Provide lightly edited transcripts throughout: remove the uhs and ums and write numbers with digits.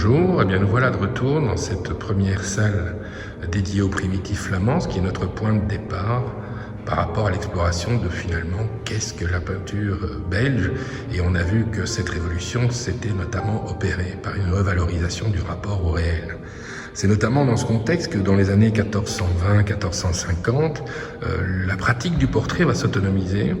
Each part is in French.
bonjour, eh bien nous voilà de retour dans cette première salle dédiée aux primitifs flamands, ce qui est notre point de départ par rapport à l'exploration de finalement qu'est-ce que la peinture belge. Et on a vu que cette révolution s'était notamment opérée par une revalorisation du rapport au réel. C'est notamment dans ce contexte que dans les années 1420-1450, la pratique du portrait va s'autonomiser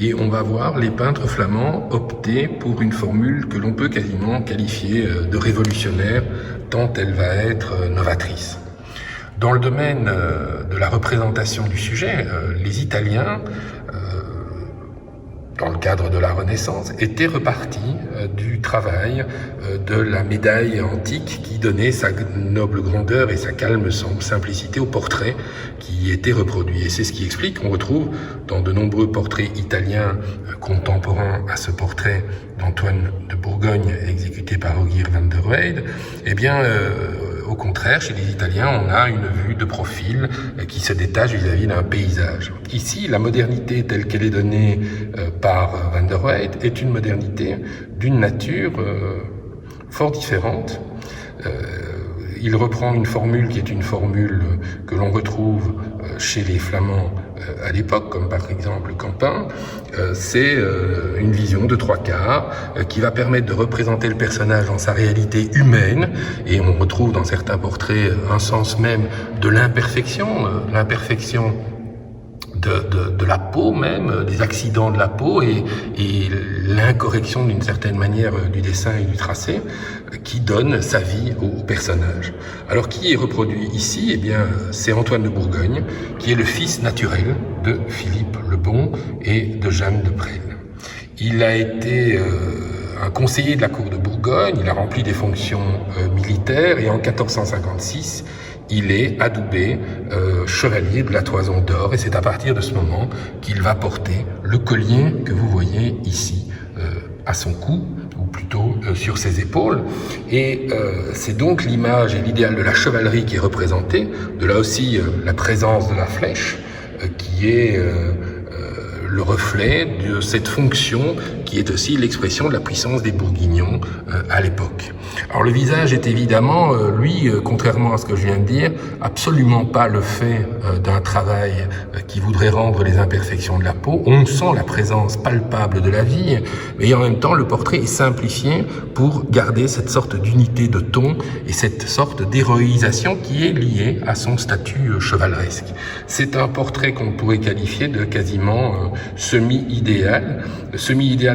et on va voir les peintres flamands opter pour une formule que l'on peut quasiment qualifier de révolutionnaire, tant elle va être novatrice. Dans le domaine de la représentation du sujet, les Italiens, dans le cadre de la Renaissance, étaient repartis du travail de la médaille antique qui donnait sa noble grandeur et sa calme simplicité au portrait qui était reproduit. Et c'est ce qui explique qu'on retrouve dans de nombreux portraits italiens contemporains à ce portrait d'Antoine de Bourgogne exécuté par Ogier van der Weyde, eh bien, au contraire, chez les Italiens, on a une vue de profil qui se détache vis-à-vis d'un paysage. Ici, la modernité telle qu'elle est donnée par Van der Weyde est une modernité d'une nature fort différente. Il reprend une formule qui est une formule que l'on retrouve chez les Flamands à l'époque, comme par exemple Campin. C'est une vision de trois quarts qui va permettre de représenter le personnage dans sa réalité humaine, et on retrouve dans certains portraits un sens même de l'imperfection, l'imperfection de la peau même, des accidents de la peau et l'incorrection d'une certaine manière du dessin et du tracé qui donne sa vie au personnage. Alors qui est reproduit ici? Eh bien, c'est Antoine de Bourgogne, qui est le fils naturel de Philippe le Bon et de Jeanne de Presles. Il a été un conseiller de la cour de Bourgogne, il a rempli des fonctions militaires et en 1456, il est adoubé chevalier de la Toison d'Or et c'est à partir de ce moment qu'il va porter le collier que vous voyez ici à son cou, ou plutôt sur ses épaules. Et c'est donc l'image et l'idéal de la chevalerie qui est représenté, de là aussi la présence de la flèche qui est le reflet de cette fonction qui est aussi l'expression de la puissance des Bourguignons à l'époque. Alors le visage est évidemment, lui, contrairement à ce que je viens de dire, absolument pas le fait d'un travail qui voudrait rendre les imperfections de la peau. On sent la présence palpable de la vie, mais en même temps le portrait est simplifié pour garder cette sorte d'unité de ton et cette sorte d'héroïsation qui est liée à son statut chevaleresque. C'est un portrait qu'on pourrait qualifier de quasiment semi-idéal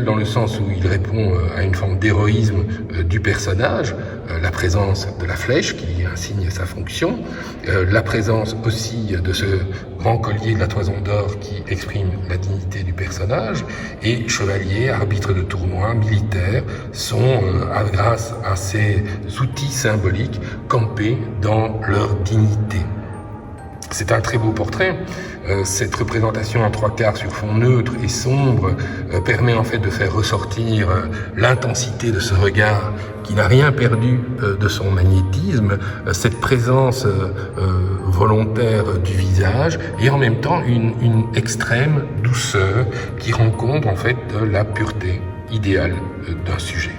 dans le sens où il répond à une forme d'héroïsme du personnage, la présence de la flèche qui insigne sa fonction, la présence aussi de ce grand collier de la Toison d'Or qui exprime la dignité du personnage, et chevalier, arbitre de tournoi, militaire, sont, grâce à ces outils symboliques, campés dans leur dignité. C'est un très beau portrait. Cette représentation en trois quarts sur fond neutre et sombre permet en fait de faire ressortir l'intensité de ce regard qui n'a rien perdu de son magnétisme, cette présence volontaire du visage et en même temps une extrême douceur qui rend compte en fait de la pureté idéale d'un sujet.